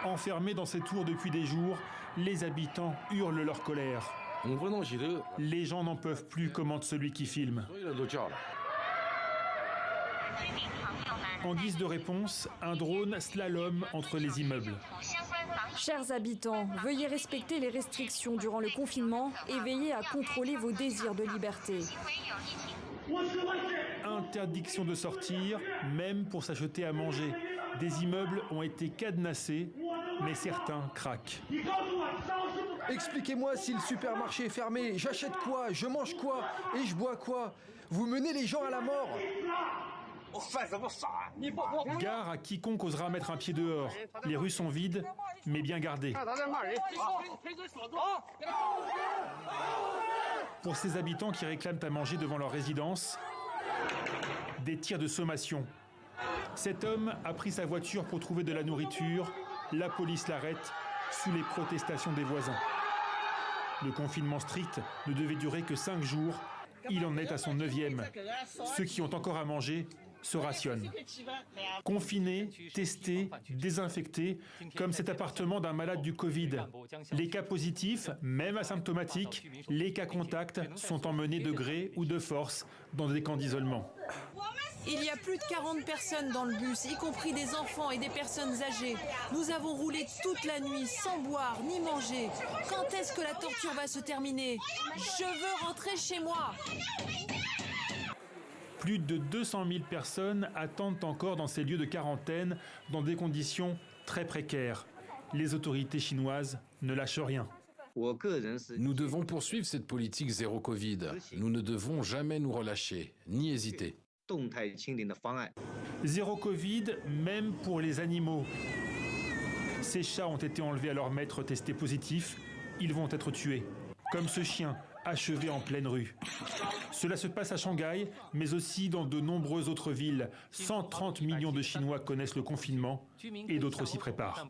Enfermés dans ces tours depuis des jours, les habitants hurlent leur colère. Les gens n'en peuvent plus, commente celui qui filme. En guise de réponse, un drone slalom entre les immeubles. Chers habitants, veuillez respecter les restrictions durant le confinement et veillez à contrôler vos désirs de liberté. Interdiction de sortir, même pour s'acheter à manger. Des immeubles ont été cadenassés, mais certains craquent. Expliquez-moi si le supermarché est fermé, j'achète quoi, je mange quoi et je bois quoi? Vous menez les gens à la mort. Gare à quiconque osera mettre un pied dehors. Les rues sont vides, mais bien gardées. Pour ces habitants qui réclament à manger devant leur résidence, des tirs de sommation. Cet homme a pris sa voiture pour trouver de la nourriture. La police l'arrête sous les protestations des voisins. Le confinement strict ne devait durer que 5 jours. Il en est à son 9e. Ceux qui ont encore à manger se rationnent. Confinés, testés, désinfectés, comme cet appartement d'un malade du Covid. Les cas positifs, même asymptomatiques, les cas contacts sont emmenés de gré ou de force dans des camps d'isolement. Il y a plus de 40 personnes dans le bus, y compris des enfants et des personnes âgées. Nous avons roulé toute la nuit sans boire ni manger. Quand est-ce que la torture va se terminer? Je veux rentrer chez moi. Plus de 200 000 personnes attendent encore dans ces lieux de quarantaine, dans des conditions très précaires. Les autorités chinoises ne lâchent rien. Nous devons poursuivre cette politique zéro Covid. Nous ne devons jamais nous relâcher, ni hésiter. Zéro Covid, même pour les animaux. Ces chats ont été enlevés à leur maître testé positif. Ils vont être tués. Comme ce chien, achevé en pleine rue. Cela se passe à Shanghai, mais aussi dans de nombreuses autres villes. 130 millions de Chinois connaissent le confinement et d'autres s'y préparent.